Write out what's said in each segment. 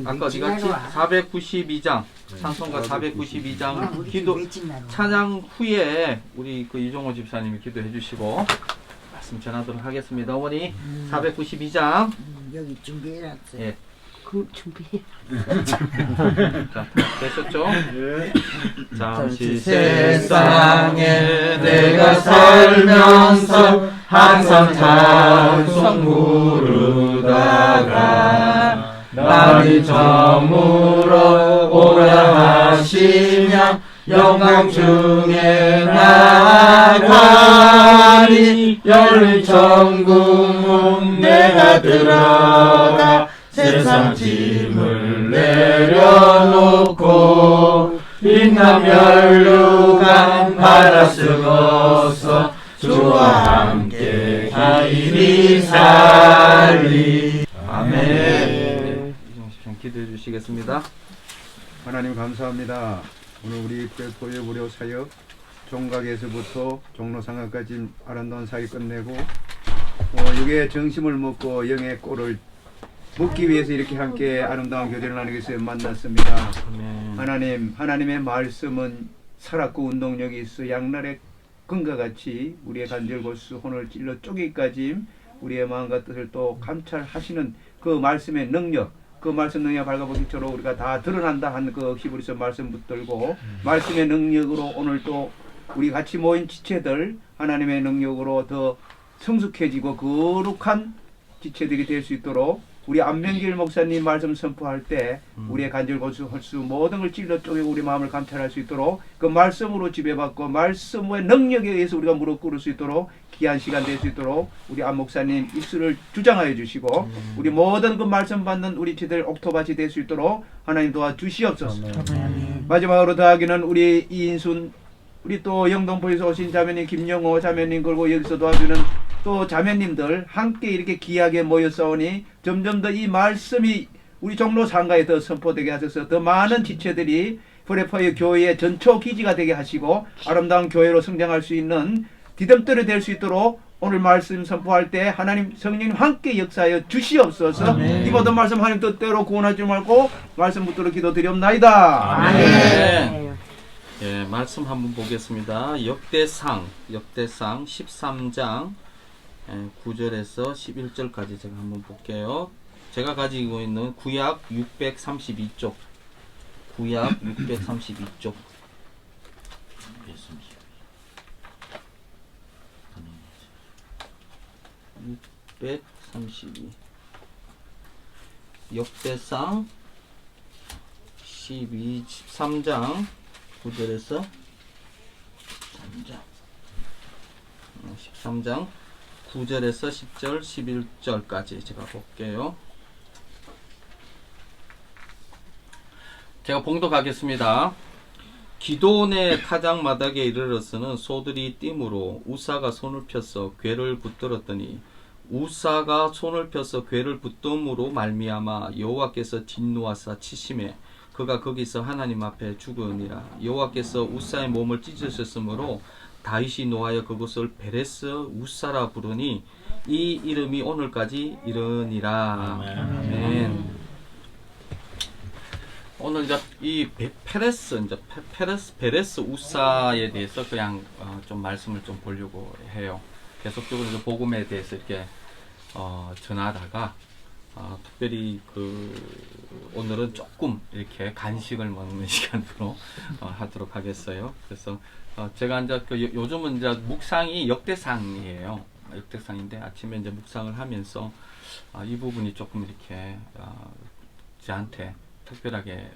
아까 어디 갔지? 492장 찬송가 492장 기도 찬양 후에 우리 그 이종호 집사님이 기도해 주시고 말씀 전하도록 하겠습니다. 어머니 492장 여기 준비해놨어요. 예. 그 준비해. 자, 되셨죠? 잠시 세상에 내가 살면서 항상 찬송 부르다가 나를 저물어 오라 하시며 영광 중에 나가리 열린 천국 내가 들어가 세상 짐을 내려놓고 빛나 멸류관 바다 쓰고서 주와 함께 길이 살리. 아멘. 기도해 주시겠습니다. 하나님 감사합니다. 오늘 우리 교회 무료 사역 종각에서부터 종로상가까지 아름다운 사역 끝내고 육의 정심을 먹고 영의 꼴을 묻기 위해서 이렇게 함께 아름다운 교제를 나누기 위해서 만났습니다. 하나님의 말씀은 살았고 운동력이 있어 양날의 금과 같이 우리의 간절고수 혼을 찔러 쪼개기까지 우리의 마음과 뜻을 또 감찰하시는 그 말씀의 능력, 그 말씀 능력 발가벗기처럼 우리가 다 드러난다 하는 그 히브리서 말씀 붙들고 말씀의 능력으로 오늘 또 우리 같이 모인 지체들 하나님의 능력으로 더 성숙해지고 거룩한 지체들이 될 수 있도록 우리 안명길 목사님 말씀 선포할 때 우리의 간절고수 헐수 모든 걸 찔러 쪼개고 우리 마음을 감찰할 수 있도록 그 말씀으로 지배받고 말씀의 능력에 의해서 우리가 무릎 꿇을 수 있도록 귀한 시간 될 수 있도록 우리 안 목사님 입술을 주장하여 주시고 우리 모든 그 말씀 받는 우리 지들 옥토밭이 될 수 있도록 하나님 도와주시옵소서. 마지막으로 더하기는 우리 이인순 우리 또 영동포에서 오신 자매님 김영호 자매님 그리고 여기서 도와주는 또 자매님들 함께 이렇게 귀하게 모여싸우니 점점 더 이 말씀이 우리 종로 상가에 더 선포되게 하셔서 더 많은 지체들이 프레퍼의 교회의 전초 기지가 되게 하시고 아름다운 교회로 성장할 수 있는 디딤돌이 될 수 있도록 오늘 말씀 선포할 때 하나님 성령님 함께 역사하여 주시옵소서. 이 모든 말씀 하나님 뜻대로 구원하지 말고 말씀 붙들어 기도드리옵나이다. 아멘. 예, 말씀 한번 보겠습니다. 역대상 13장 9절에서 11절까지 제가 한번 볼게요. 제가 가지고 있는 구약 632쪽 632쪽 632 역대상 13장 9절에서 13장 9절에서 10절 11절까지 제가 볼게요. 제가 봉독하겠습니다. 기도원의 타작마당에 이르러서는 소들이 띠므로 우사가 손을 펴서 궤를 붙들었더니 우사가 손을 펴서 궤를 붙듦으로 말미암아 여호와께서 진노하사 치심에 그가 거기서 하나님 앞에 죽으니라. 여호와께서 우사의 몸을 찢으셨으므로 다윗이 노하여 그곳을 베레스 우사라 부르니 이 이름이 오늘까지 이르니라. 아멘. 오늘 이제 이 베레스 우사에 대해서 그냥 좀 말씀을 좀 보려고 해요. 계속적으로 복음에 대해서 이렇게 전하다가 특별히 오늘은 조금 이렇게 간식을 먹는 시간으로 하도록 하겠어요. 그래서 제가 이제 요즘은 이제 묵상이 역대상이에요. 역대상인데 아침에 이제 묵상을 하면서 이 부분이 조금 이렇게 저한테 특별하게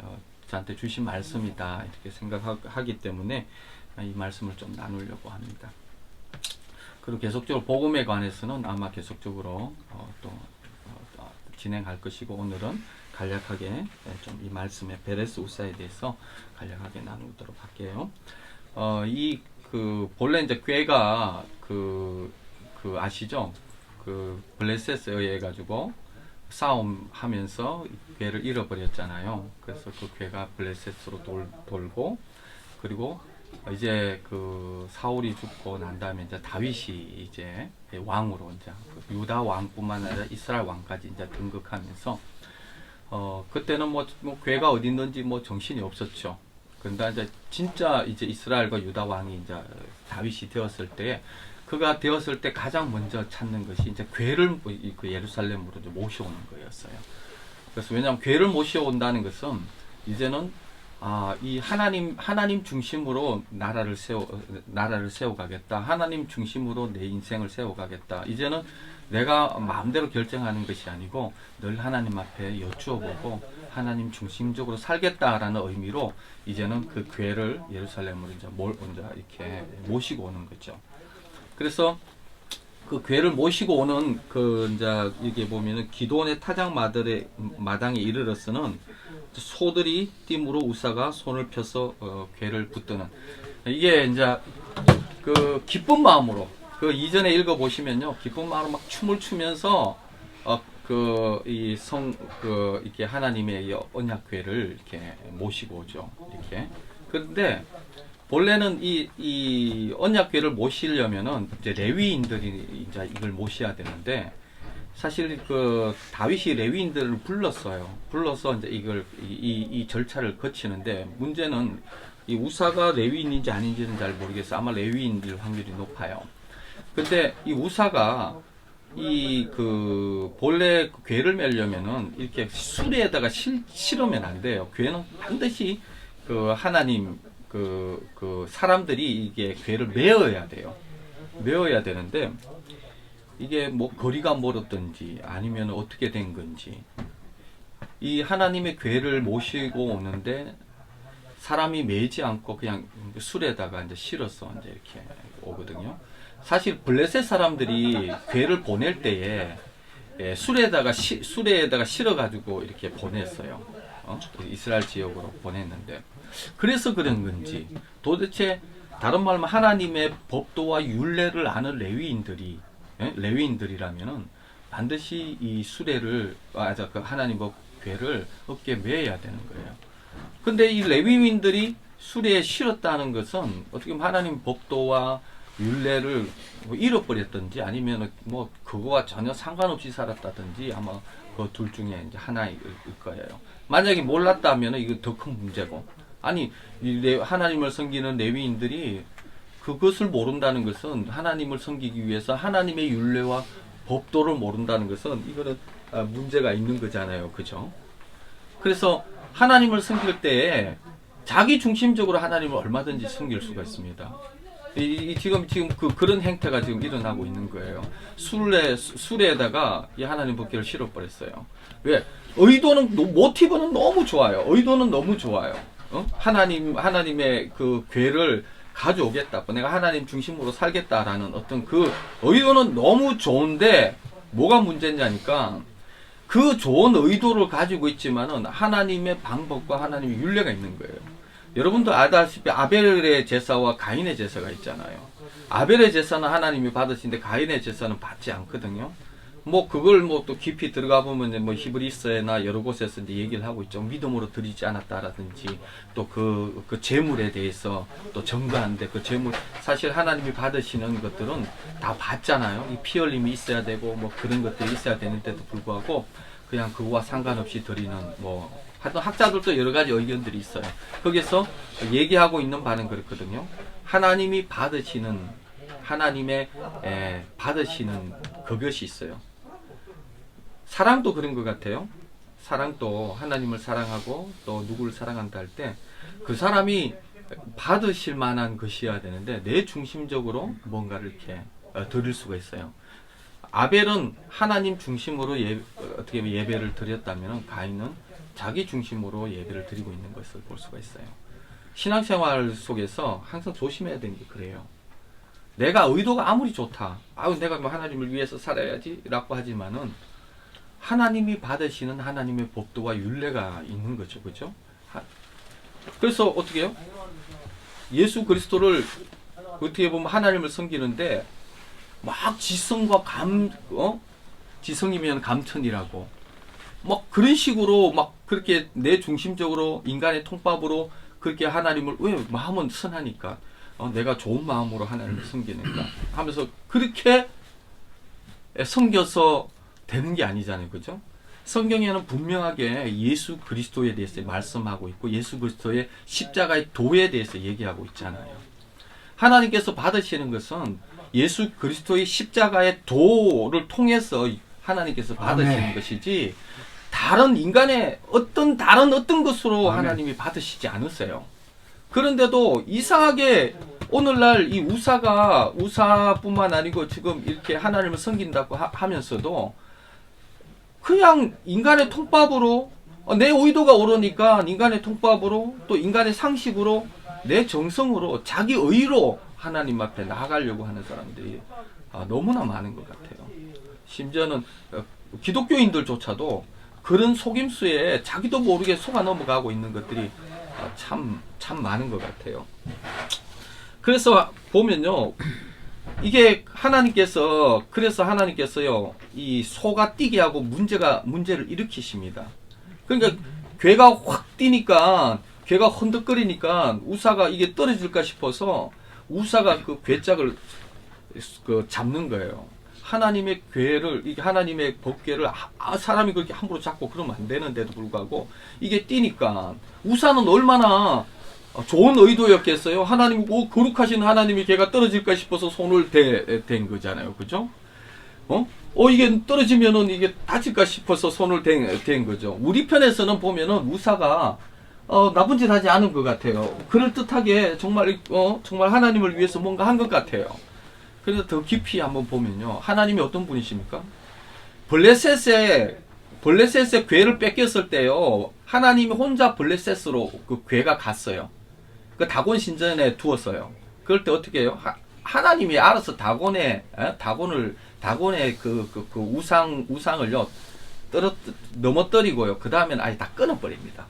저한테 주신 말씀이다 이렇게 생각하기 때문에 이 말씀을 좀 나누려고 합니다. 그리고 계속적으로 복음에 관해서는 아마 계속적으로 또 진행할 것이고 오늘은 간략하게 좀 이 말씀의 베레스 우사에 대해서 간략하게 나누도록 할게요. 본래 이제 궤가 아시죠? 블레셋에 의해 가지고 싸움하면서 궤를 잃어버렸잖아요. 그래서 그 궤가 블레셋으로 돌고 그리고 이제 사울이 죽고 난 다음에 이제 다윗이 이제 왕으로 이제 유다 왕뿐만 아니라 이스라엘 왕까지 이제 등극하면서 그때는 뭐 괴가 어디 있는지 뭐 정신이 없었죠. 그런데 이제 진짜 이제 이스라엘과 유다 왕이 이제 다윗이 되었을 때, 그가 되었을 때 가장 먼저 찾는 것이 이제 괴를 그 예루살렘으로 이제 모셔오는 거였어요. 그래서 왜냐하면 괴를 모셔온다는 것은 이제는 이 하나님 중심으로 나라를 세워가겠다. 하나님 중심으로 내 인생을 세워가겠다. 이제는 내가 마음대로 결정하는 것이 아니고 늘 하나님 앞에 여쭈어보고 하나님 중심적으로 살겠다라는 의미로 이제는 그 괴를 예루살렘으로 이제 이렇게 모시고 오는 거죠. 그래서 그 괴를 모시고 오는 이제 이게 보면은 기도원의 타작 마당에 이르러서는 소들이 띠무로 우사가 손을 펴서 괴를 붙드는, 이게 이제 그 기쁜 마음으로, 그 이전에 읽어 보시면요, 기쁜 마음으로 막 춤을 추면서 이렇게 하나님의 이 언약 괴를 이렇게 모시고 오죠. 이렇게. 그런데 본래는 이 언약 괴를 모시려면은 이제 레위인들이 이제 이걸 모셔야 되는데, 사실 그 다윗이 레위인들을 불러서 이제 이 절차를 거치는데, 문제는 이 우사가 레위인인지 아닌지는 잘 모르겠어요. 아마 레위인일 확률이 높아요. 근데 이 우사가 본래 괴를 매려면은 이렇게 수레에다가 실으면 안 돼요. 괴는 반드시 하나님 사람들이 이게 괴를 메어야 돼요. 메어야 되는데, 이게 뭐 거리가 멀었든지 아니면 어떻게 된 건지, 이 하나님의 괴를 모시고 오는데 사람이 매지 않고 그냥 술에다가 이제 실어서 이제 이렇게 오거든요. 사실 블레셋 사람들이 괴를 보낼 때에 술에다가 실어가지고 이렇게 보냈어요. 이스라엘 지역으로 보냈는데, 그래서 그런 건지, 도대체 다른 말로 하나님의 법도와 율례를 아는 레위인들이라면은 반드시 이 수레를 그 하나님의 괴를 어깨에 매야 되는 거예요. 근데 이 레위인들이 수레에 실었다는 것은 어떻게 보면 하나님 법도와 율례를 잃어버렸든지 아니면 뭐 그거와 전혀 상관없이 살았다든지, 아마 그 둘 중에 이제 하나일 거예요. 만약에 몰랐다면 이거 더 큰 문제고, 아니 하나님을 섬기는 레위인들이 그것을 모른다는 것은, 하나님을 섬기기 위해서 하나님의 율례와 법도를 모른다는 것은 이거는 문제가 있는 거잖아요. 그죠? 그래서 하나님을 섬길 때에 자기 중심적으로 하나님을 얼마든지 섬길 수가 있습니다. 지금 그런 행태가 지금 일어나고 있는 거예요. 수레에다가 이 하나님 법궤를 실어버렸어요. 왜? 모티브는 너무 좋아요. 의도는 너무 좋아요. 하나님의 그 괴를 가져오겠다. 내가 하나님 중심으로 살겠다라는 어떤 그 의도는 너무 좋은데, 뭐가 문제냐니까, 그 좋은 의도를 가지고 있지만은 하나님의 방법과 하나님의 율례가 있는 거예요. 여러분도 알다시피 아벨의 제사와 가인의 제사가 있잖아요. 아벨의 제사는 하나님이 받으시는데 가인의 제사는 받지 않거든요. 뭐 그걸 뭐 또 깊이 들어가 보면 뭐 히브리서나 여러 곳에서 이제 얘기를 하고 있죠. 믿음으로 드리지 않았다라든지, 또 그 제물에 대해서 또 증거하는데, 그 제물 사실 하나님이 받으시는 것들은 다 받잖아요. 이 피 흘림이 있어야 되고 뭐 그런 것들이 있어야 되는데도 불구하고 그냥 그거와 상관없이 드리는, 뭐 하여튼 학자들도 여러 가지 의견들이 있어요. 거기서 얘기하고 있는 바는 그렇거든요. 하나님이 받으시는 그것이 있어요. 사랑도 그런 것 같아요. 사랑도 하나님을 사랑하고 또 누구를 사랑한다 할 때 그 사람이 받으실 만한 것이어야 되는데, 내 중심적으로 뭔가를 이렇게 드릴 수가 있어요. 아벨은 하나님 중심으로 어떻게 보면 예배를 드렸다면, 가인은 자기 중심으로 예배를 드리고 있는 것을 볼 수가 있어요. 신앙생활 속에서 항상 조심해야 되는 게 그래요. 내가 의도가 아무리 좋다, 내가 뭐 하나님을 위해서 살아야지 라고 하지만은, 하나님이 받으시는 하나님의 법도와 율례가 있는 거죠. 그죠? 그래서 어떻게 해요? 예수 그리스도를 어떻게 보면 하나님을 섬기는데 막 지성과 지성이면 감천이라고 막 그런 식으로 막 그렇게 내 중심적으로 인간의 통밥으로 그렇게 하나님을, 왜? 마음은 선하니까 내가 좋은 마음으로 하나님을 섬기니까 하면서 그렇게 섬겨서 되는 게 아니잖아요. 그죠? 성경에는 분명하게 예수 그리스도에 대해서 말씀하고 있고 예수 그리스도의 십자가의 도에 대해서 얘기하고 있잖아요. 하나님께서 받으시는 것은 예수 그리스도의 십자가의 도를 통해서 하나님께서 받으시는 아멘. 것이지 다른 인간의 어떤 것으로 아멘. 하나님이 받으시지 않으세요. 그런데도 이상하게 오늘날 이 우사뿐만 아니고 지금 이렇게 하나님을 섬긴다고 하면서도 그냥 인간의 통밥으로 내 의도가 옳으니까 인간의 통밥으로 또 인간의 상식으로 내 정성으로 자기 의로 하나님 앞에 나아가려고 하는 사람들이 너무나 많은 것 같아요. 심지어는 기독교인들조차도 그런 속임수에 자기도 모르게 속아 넘어가고 있는 것들이 참 많은 것 같아요. 그래서 보면요, 이게 그래서 하나님께서요, 이 소가 뛰게 하고 문제를 일으키십니다. 그러니까 괴가 확 뛰니까, 괴가 헌덕거리니까 우사가 이게 떨어질까 싶어서 우사가 그 괴짝을 잡는 거예요. 하나님의 하나님의 법궤를 사람이 그렇게 함부로 잡고 그러면 안 되는데도 불구하고 이게 뛰니까 우사는 얼마나 좋은 의도였겠어요. 하나님, 거룩하신 하나님이 걔가 떨어질까 싶어서 손을 댄 거잖아요. 그죠? 이게 떨어지면은 이게 다칠까 싶어서 손을 댄 거죠. 우리 편에서는 보면은 우사가 나쁜 짓 하지 않은 것 같아요. 그럴듯하게 정말 하나님을 위해서 뭔가 한 것 같아요. 그래서 더 깊이 한번 보면요. 하나님이 어떤 분이십니까? 블레셋의 괴를 뺏겼을 때요. 하나님이 혼자 블레셋으로 그 괴가 갔어요. 그 다곤 신전에 두었어요. 그럴 때 어떻게 해요? 하나님이 알아서 다곤의 그 우상을요 넘어뜨리고요. 그 다음엔 아예 다 끊어버립니다.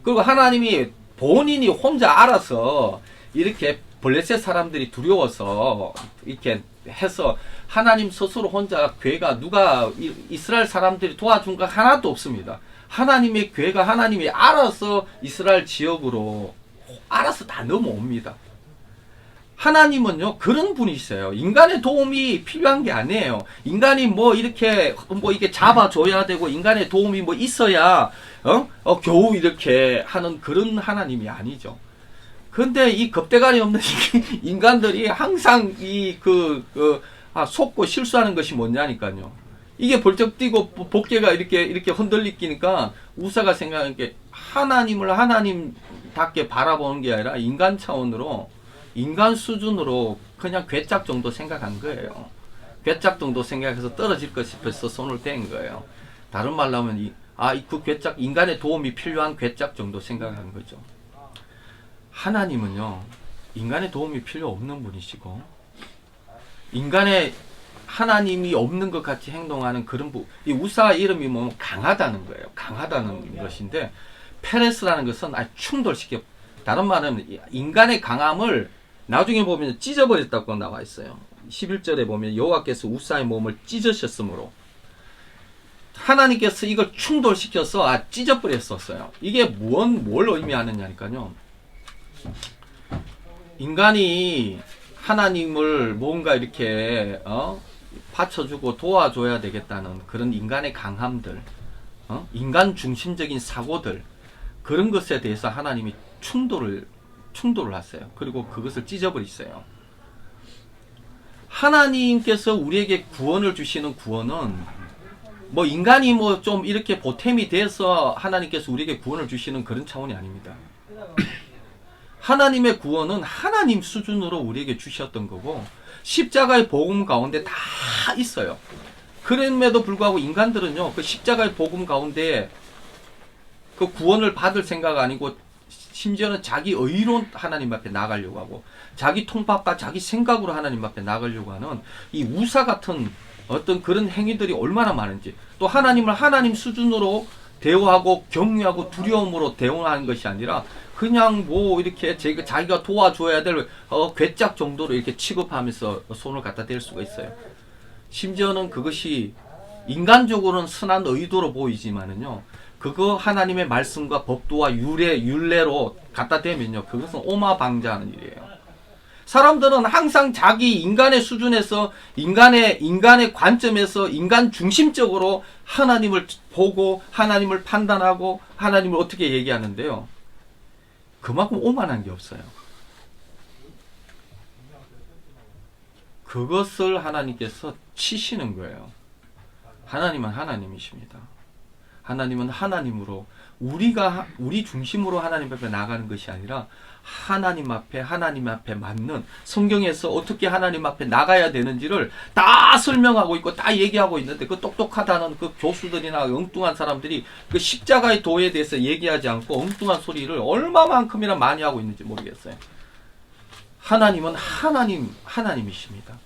그리고 하나님이 본인이 혼자 알아서 이렇게 블레셋 사람들이 두려워서 이렇게 해서 하나님 스스로 혼자 괴가 누가 이스라엘 사람들이 도와준 거 하나도 없습니다. 하나님의 괴가 하나님이 알아서 이스라엘 지역으로 알아서 다 넘어옵니다. 하나님은요 그런 분이세요. 인간의 도움이 필요한 게 아니에요. 인간이 이렇게 잡아줘야 되고 인간의 도움이 있어야 겨우 이렇게 하는 그런 하나님이 아니죠. 근데 이 겁대가리 없는 인간들이 항상 속고 실수하는 것이 뭐냐니까요. 이게 벌쩍 뛰고 복개가 이렇게 흔들리니까 우사가 생각하는 게 하나님을 하나님답게 바라보는 게 아니라 인간 차원으로 인간 수준으로 그냥 괴짝 정도 생각한 거예요. 괴짝 정도 생각해서 떨어질 것 싶어서 손을 댄 거예요. 다른 말로 하면 그 괴짝 인간의 도움이 필요한 괴짝 정도 생각한 거죠. 하나님은요 인간의 도움이 필요 없는 분이시고 인간의 하나님이 없는 것 같이 행동하는 그런 이 우사 이름이 강하다는 거예요. 강하다는 것인데 페레스라는 것은 충돌시켜. 다른 말은 인간의 강함을 나중에 보면 찢어버렸다고 나와 있어요. 11절에 보면 여호와께서 우사의 몸을 찢으셨으므로 하나님께서 이걸 충돌시켜서 찢어버렸었어요. 이게 뭘 의미하느냐니까요. 인간이 하나님을 뭔가 이렇게 받쳐주고 도와줘야 되겠다는 그런 인간의 강함들, 인간 중심적인 사고들, 그런 것에 대해서 하나님이 충돌을 하세요. 그리고 그것을 찢어버리세요. 하나님께서 우리에게 구원을 주시는 구원은 인간이 좀 이렇게 보탬이 돼서 하나님께서 우리에게 구원을 주시는 그런 차원이 아닙니다. 하나님의 구원은 하나님 수준으로 우리에게 주셨던 거고 십자가의 복음 가운데 다 있어요. 그럼에도 불구하고 인간들은요 그 십자가의 복음 가운데 그 구원을 받을 생각 아니고 심지어는 자기 의로 하나님 앞에 나가려고 하고 자기 통밥과 자기 생각으로 하나님 앞에 나가려고 하는 이 우사 같은 어떤 그런 행위들이 얼마나 많은지, 또 하나님을 하나님 수준으로 대우하고 경외하고 두려움으로 대우하는 것이 아니라 그냥 이렇게 자기가 도와줘야 될 괴짝 정도로 이렇게 취급하면서 손을 갖다 댈 수가 있어요. 심지어는 그것이 인간적으로는 선한 의도로 보이지만은요, 그거 하나님의 말씀과 법도와 율례로 갖다 대면요, 그것은 오마방자하는 일이에요. 사람들은 항상 자기 인간의 수준에서 인간의 관점에서 인간 중심적으로 하나님을 보고 하나님을 판단하고 하나님을 어떻게 얘기하는데요. 그만큼 오만한 게 없어요. 그것을 하나님께서 치시는 거예요. 하나님은 하나님이십니다. 하나님은 하나님으로 우리 중심으로 하나님 앞에 나가는 것이 아니라 하나님 앞에 맞는 성경에서 어떻게 하나님 앞에 나가야 되는지를 다 설명하고 있고 다 얘기하고 있는데 그 똑똑하다는 그 교수들이나 엉뚱한 사람들이 그 십자가의 도에 대해서 얘기하지 않고 엉뚱한 소리를 얼마만큼이나 많이 하고 있는지 모르겠어요. 하나님은 하나님이십니다.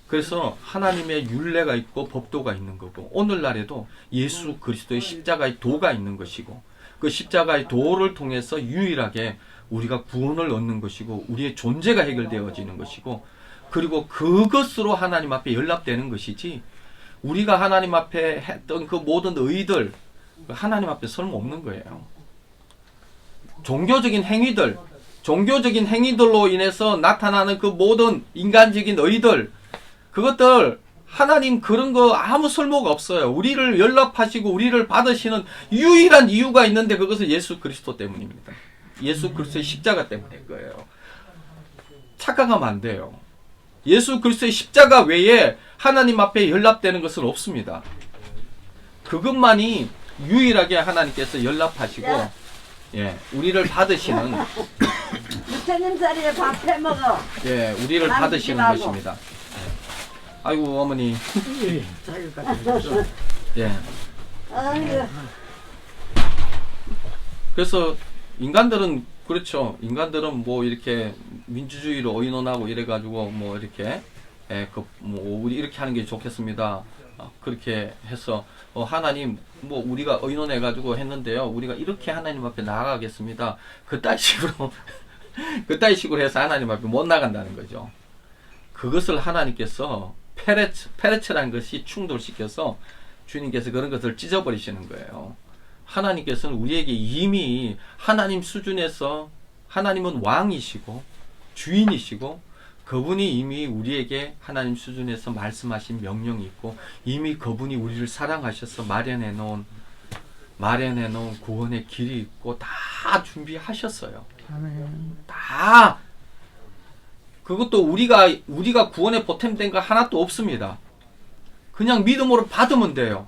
그래서 하나님의 율례가 있고 법도가 있는 거고 오늘날에도 예수 그리스도의 십자가의 도가 있는 것이고 그 십자가의 도를 통해서 유일하게 우리가 구원을 얻는 것이고 우리의 존재가 해결되어지는 것이고 그리고 그것으로 하나님 앞에 연락되는 것이지 우리가 하나님 앞에 했던 그 모든 의들 하나님 앞에 설모없는 거예요. 종교적인 행위들로 인해서 나타나는 그 모든 인간적인 의들 그것들 하나님 그런 거 아무 설모가 없어요. 우리를 연락하시고 우리를 받으시는 유일한 이유가 있는데 그것은 예수 그리스도 때문입니다. 예수 그리스도의 십자가 때문인 거예요. 착각하면 안 돼요. 예수 그리스도의 십자가 외에 하나님 앞에 연락되는 것은 없습니다. 그것만이 유일하게 하나님께서 연락하시고 우리를 받으시는 부처님 자리에 밥 해먹어. 우리를 받으시는 남기라고. 것입니다. 아이고 어머니. 아이고. 그래서 인간들은 그렇죠. 인간들은 뭐 이렇게 민주주의로 의논하고 이래가지고 뭐 이렇게 뭐 우리 이렇게 하는 게 좋겠습니다. 그렇게 해서 하나님 뭐 우리가 의논해가지고 했는데요. 우리가 이렇게 하나님 앞에 나아가겠습니다. 그따위 식으로 해서 하나님 앞에 못 나간다는 거죠. 그것을 하나님께서 페레츠라는 것이 충돌시켜서 주님께서 그런 것을 찢어버리시는 거예요. 하나님께서는 우리에게 이미 하나님 수준에서 하나님은 왕이시고 주인이시고 그분이 이미 우리에게 하나님 수준에서 말씀하신 명령이 있고 이미 그분이 우리를 사랑하셔서 마련해 놓은 구원의 길이 있고 다 준비하셨어요. 다 그것도 우리가 구원에 보탬된 거 하나도 없습니다. 그냥 믿음으로 받으면 돼요.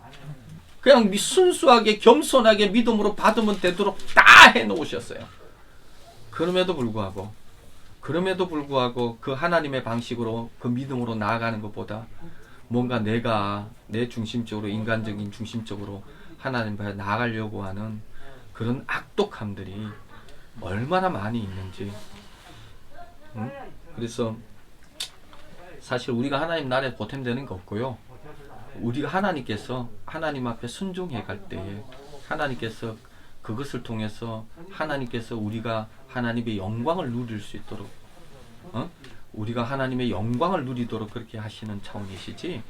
그냥 순수하게 겸손하게 믿음으로 받으면 되도록 다 해놓으셨어요. 그럼에도 불구하고 그 하나님의 방식으로 그 믿음으로 나아가는 것보다 뭔가 내 중심적으로 인간적인 중심적으로 하나님 앞에 나아가려고 하는 그런 악독함들이 얼마나 많이 있는지. 그래서 사실 우리가 하나님 나라에 보탬되는 거 없고요. 우리가 하나님께서 하나님 앞에 순종해 갈 때에 하나님께서 그것을 통해서 하나님께서 우리가 하나님의 영광을 누릴 수 있도록 우리가 하나님의 영광을 누리도록 그렇게 하시는 차원이시지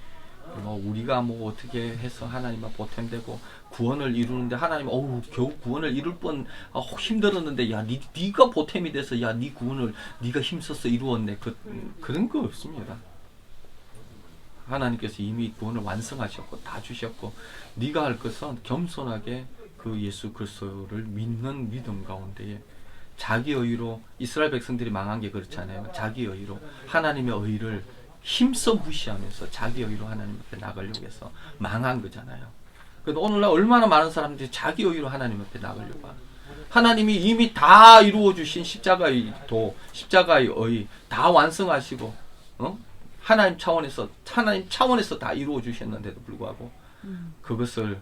우리가 뭐 어떻게 해서 하나님 앞에 보탬되고 구원을 이루는데 하나님 겨우 구원을 이룰 뻔 힘들었는데 야 네가 보탬이 돼서 야 네 구원을 네가 힘써서 이루었네 그런 거 없습니다. 하나님께서 이미 구원을 완성하셨고 다 주셨고 네가 할 것은 겸손하게 그 예수 그리스도를 믿는 믿음 가운데에 자기 의로 이스라엘 백성들이 망한 게 그렇잖아요. 자기 의로 하나님의 의를 힘써 무시하면서 자기 의로 하나님 앞에 나가려고 해서 망한 거잖아요. 그런데 오늘날 얼마나 많은 사람들이 자기 의로 하나님 앞에 나가려고 하는 하나님이 이미 다 이루어 주신 십자가의 도, 십자가의 의 다 완성하시고 하나님 차원에서 다 이루어 주셨는데도 불구하고 그것을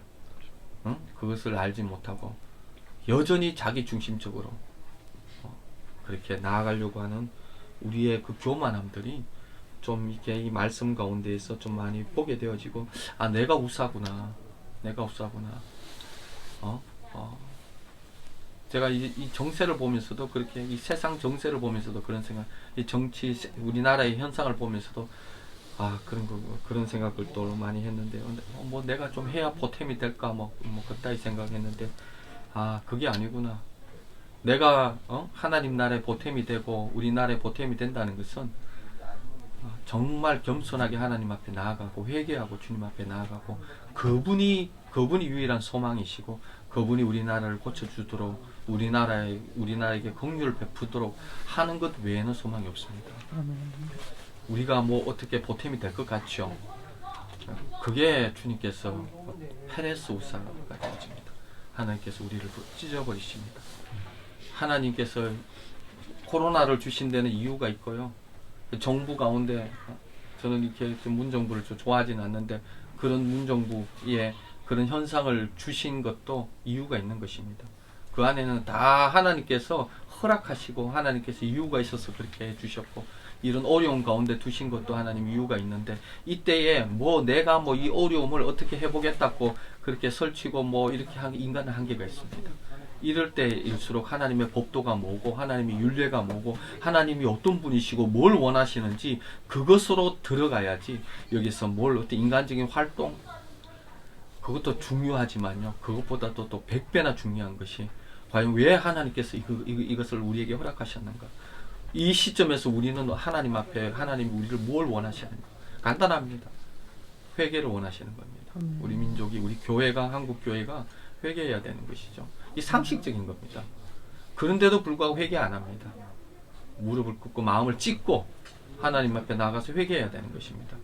알지 못하고 여전히 자기 중심적으로 그렇게 나아가려고 하는 우리의 그 교만함들이 좀 이렇게 이 말씀 가운데에서 좀 많이 보게 되어지고 내가 우사구나. 제가 이 정세를 보면서도 그렇게 이 세상 정세를 보면서도 그런 생각, 이 정치 우리나라의 현상을 보면서도 그런 생각을 또 많이 했는데 뭐 내가 좀 해야 보탬이 될까 뭐 그따위 생각했는데 그게 아니구나. 내가 하나님 나라에 보탬이 되고 우리 나라에 보탬이 된다는 것은 정말 겸손하게 하나님 앞에 나아가고 회개하고 주님 앞에 나아가고 그분이 유일한 소망이시고 그분이 우리나라를 고쳐주도록 우리나라에게 긍휼을 베푸도록 하는 것 외에는 소망이 없습니다. 우리가 뭐 어떻게 보탬이 될 것 같죠? 그게 주님께서 페레스 우사가 되어집니다. 하나님께서 우리를 찢어버리십니다. 하나님께서 코로나를 주신 데는 이유가 있고요. 정부 가운데 저는 이렇게 문정부를 좋아하지는 않는데 그런 문정부에 그런 현상을 주신 것도 이유가 있는 것입니다. 그 안에는 다 하나님께서 허락하시고 하나님께서 이유가 있어서 그렇게 해주셨고 이런 어려움 가운데 두신 것도 하나님 이유가 있는데 이때에 뭐 내가 뭐 이 어려움을 어떻게 해보겠다고 그렇게 설치고 뭐 이렇게 하는 인간은 한계가 있습니다. 이럴 때일수록 하나님의 법도가 뭐고 하나님의 율례가 뭐고 하나님이 어떤 분이시고 뭘 원하시는지 그것으로 들어가야지 여기서 뭘 어떤 인간적인 활동 그것도 중요하지만요. 그것보다도 또 100배나 중요한 것이 과연 왜 하나님께서 이것을 우리에게 허락하셨는가? 이 시점에서 우리는 하나님 앞에 하나님이 우리를 뭘 원하시는가? 간단합니다. 회개를 원하시는 겁니다. 우리 민족이 우리 교회가 한국 교회가 회개해야 되는 것이죠. 이 상식적인 겁니다. 그런데도 불구하고 회개 안 합니다. 무릎을 꿇고 마음을 찢고 하나님 앞에 나가서 회개해야 되는 것입니다.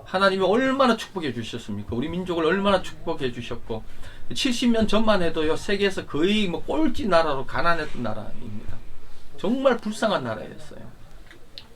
하나님이 얼마나 축복해 주셨습니까? 우리 민족을 얼마나 축복해 주셨고 70년 전만 해도요 세계에서 거의 뭐 꼴찌 나라로 가난했던 나라입니다. 정말 불쌍한 나라였어요.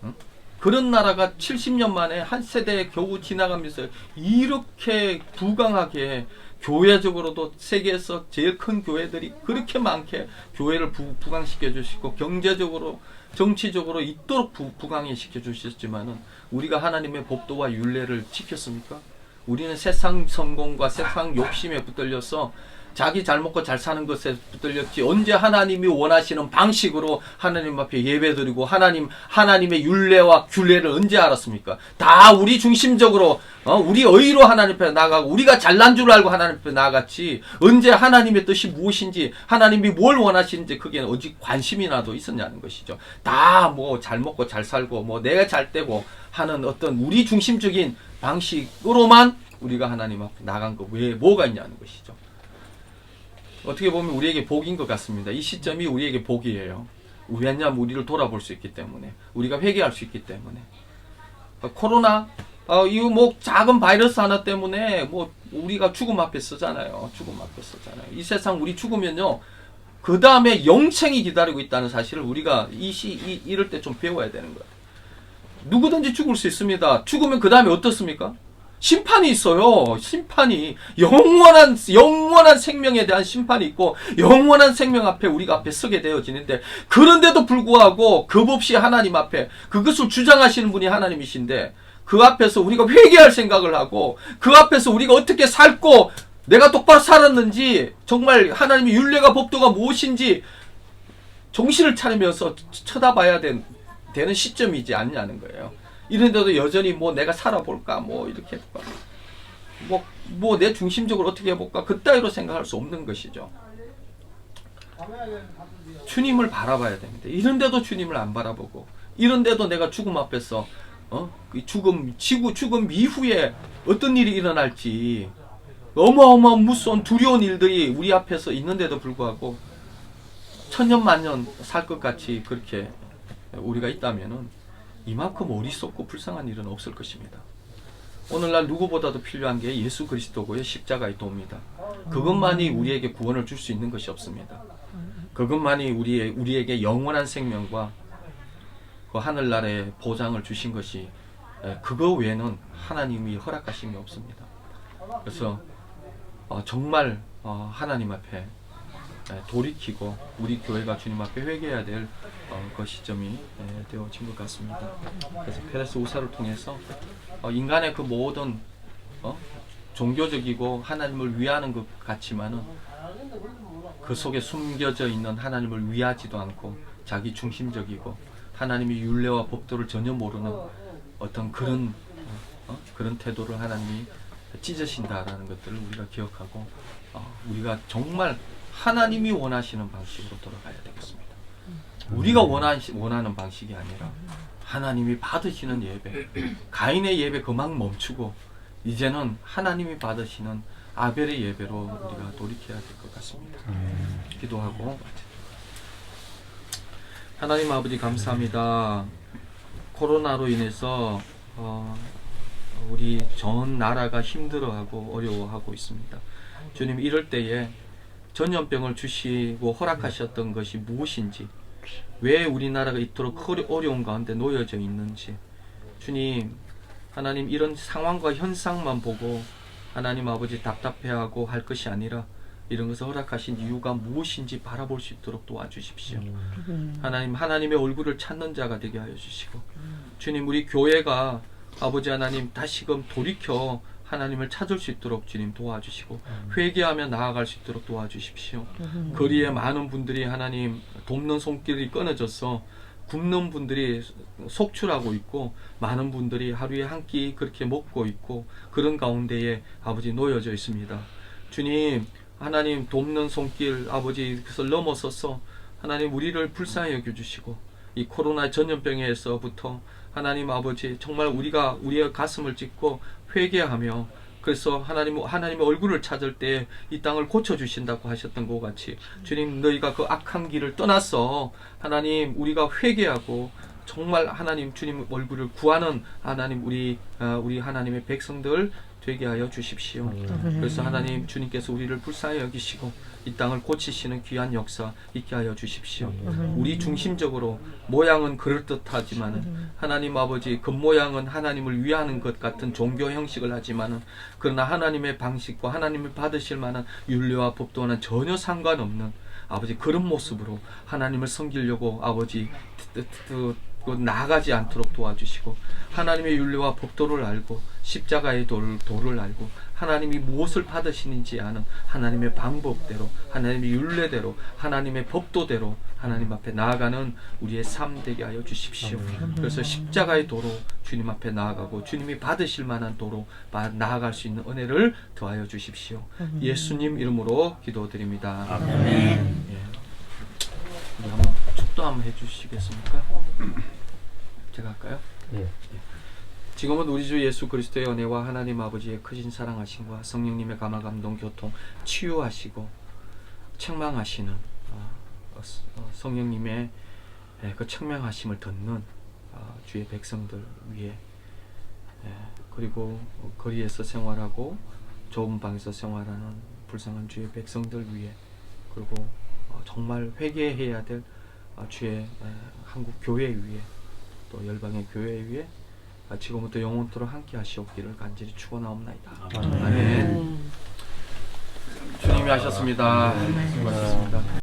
응? 그런 나라가 70년 만에 한 세대 겨우 지나가면서 이렇게 부강하게 교회적으로도 세계에서 제일 큰 교회들이 그렇게 많게 교회를 부강시켜 주시고 경제적으로 정치적으로 있도록 부강해 시켜 주셨지만은 우리가 하나님의 법도와 율례를 지켰습니까? 우리는 세상 성공과 세상 욕심에 붙들려서 자기 잘 먹고 잘 사는 것에 붙들렸지 언제 하나님이 원하시는 방식으로 하나님 앞에 예배드리고 하나님의 율례와 규례를 언제 알았습니까? 다 우리 중심적으로 우리 의로 하나님 앞에 나가고 우리가 잘난 줄 알고 하나님 앞에 나갔지 언제 하나님의 뜻이 무엇인지 하나님이 뭘 원하시는지 그게 어디 관심이라도 있었냐는 것이죠. 다 뭐 잘 먹고 잘 살고 뭐 내가 잘 되고 하는 어떤 우리 중심적인 방식으로만 우리가 하나님 앞에 나간 거 왜 뭐가 있냐는 것이죠. 어떻게 보면 우리에게 복인 것 같습니다. 이 시점이 우리에게 복이에요. 왜냐하면 우리를 돌아볼 수 있기 때문에 우리가 회개할 수 있기 때문에 코로나 이거 뭐 작은 바이러스 하나 때문에 뭐 우리가 죽음 앞에 서잖아요. 죽음 앞에 서잖아요. 이 세상 우리 죽으면요 그 다음에 영생이 기다리고 있다는 사실을 우리가 이럴 때 좀 배워야 되는 거예요. 누구든지 죽을 수 있습니다. 죽으면 그 다음에 어떻습니까? 심판이 있어요. 심판이 영원한 생명에 대한 심판이 있고 영원한 생명 앞에 우리가 앞에 서게 되어지는데 그런데도 불구하고 겁없이 하나님 앞에 그것을 주장하시는 분이 하나님이신데 그 앞에서 우리가 회개할 생각을 하고 그 앞에서 우리가 어떻게 살고 내가 똑바로 살았는지 정말 하나님의 율례가 법도가 무엇인지 정신을 차리면서 쳐다봐야 되는 시점이지 않냐는 거예요. 이런데도 여전히 뭐 내가 살아볼까 뭐 이렇게 뭐 내 중심적으로 어떻게 해볼까 그따위로 생각할 수 없는 것이죠. 주님을 바라봐야 됩니다. 이런데도 주님을 안 바라보고 이런데도 내가 죽음 앞에서 죽음 이후에 어떤 일이 일어날지 어마어마한 무서운 두려운 일들이 우리 앞에서 있는데도 불구하고 천년만년 살 것 같이 그렇게 우리가 있다면은 이만큼 어리석고 불쌍한 일은 없을 것입니다. 오늘날 누구보다도 필요한 게 예수 그리스도고의 십자가의 도입니다. 그것만이 우리에게 구원을 줄 수 있는 것이 없습니다. 그것만이 우리에게 영원한 생명과 그 하늘나라의 보장을 주신 것이 그거 외에는 하나님이 허락하신 게 없습니다. 그래서 정말 하나님 앞에 돌이키고 우리 교회가 주님 앞에 회개해야 될 그 시점이 되어진 것 같습니다. 그래서 페레스 우사를 통해서 인간의 그 모든 종교적이고 하나님을 위하는 것 같지만은 그 속에 숨겨져 있는 하나님을 위하지도 않고 자기 중심적이고 하나님의 율례와 법도를 전혀 모르는 어떤 그런 태도를 하나님이 찢으신다라는 것들을 우리가 기억하고 우리가 정말 하나님이 원하시는 방식으로 돌아가야 되겠습니다. 우리가 원하는 방식이 아니라 하나님이 받으시는 예배, 가인의 예배 그만 멈추고 이제는 하나님이 받으시는 아벨의 예배로 우리가 돌이켜야 될 것 같습니다. 기도하고 하나님 아버지 감사합니다. 코로나로 인해서 우리 전 나라가 힘들어하고 어려워하고 있습니다. 주님, 이럴 때에 전염병을 주시고 허락하셨던 것이 무엇인지, 왜 우리나라가 이토록 어려운 가운데 놓여져 있는지, 주님, 하나님, 이런 상황과 현상만 보고 하나님 아버지 답답해하고 할 것이 아니라 이런 것을 허락하신 이유가 무엇인지 바라볼 수 있도록 도와주십시오. 하나님, 하나님의 얼굴을 찾는 자가 되게 하여 주시고, 주님, 우리 교회가 아버지 하나님 다시금 돌이켜 하나님을 찾을 수 있도록 주님 도와주시고, 회개하며 나아갈 수 있도록 도와주십시오. 거리에 많은 분들이 하나님 돕는 손길이 끊어져서 굶는 분들이 속출하고 있고, 많은 분들이 하루에 한 끼 그렇게 먹고 있고, 그런 가운데에 아버지 놓여져 있습니다. 주님, 하나님 돕는 손길 아버지 그것을 넘어서서 하나님 우리를 불쌍히 여겨주시고, 이 코로나 전염병에서부터 하나님 아버지 정말 우리가 우리의 가슴을 찢고 회개하며, 그래서 하나님의 얼굴을 찾을 때 이 땅을 고쳐주신다고 하셨던 것 같이, 주님, 너희가 그 악한 길을 떠나서 하나님 우리가 회개하고 정말 하나님 주님 얼굴을 구하는 하나님 우리 하나님의 백성들 되게 하여 주십시오. 그래서 하나님 주님께서 우리를 불쌍히 여기시고 이 땅을 고치시는 귀한 역사 있게 하여 주십시오. 우리 중심적으로 모양은 그럴듯하지만은 하나님 아버지 겉모양은 하나님을 위하는 것 같은 종교 형식을 하지만은, 그러나 하나님의 방식과 하나님을 받으실 만한 율례와 법도와는 전혀 상관없는 아버지 그런 모습으로 하나님을 섬기려고 아버지 나아가지 않도록 도와주시고, 하나님의 율례와 법도를 알고 십자가의 도를 알고 하나님이 무엇을 받으시는지 아는 하나님의 방법대로, 하나님의 율례대로, 하나님의 법도대로 하나님 앞에 나아가는 우리의 삶 되게 하여 주십시오. 그래서 십자가의 도로 주님 앞에 나아가고 주님이 받으실 만한 도로 나아갈 수 있는 은혜를 더하여 주십시오. 예수님 이름으로 기도드립니다. 아멘. 예. 우리 한번 축도 한번 해주시겠습니까? 제가 할까요? 예. 지금은 우리 주 예수 그리스도의 은혜와 하나님 아버지의 크신 사랑하심과 성령님의 감화 감동 교통 치유하시고 책망하시는 성령님의 그 책망하심을 듣는 주의 백성들 위해, 그리고 거리에서 생활하고 좁은 방에서 생활하는 불쌍한 주의 백성들 위해, 그리고 정말 회개해야 될 주의 한국 교회 위에, 또 열방의 교회 위에 지금부터 영원토록 함께 하시옵기를 간절히 축원하옵나이다. 아멘. 주님이 하셨습니다. 수고하셨습니다.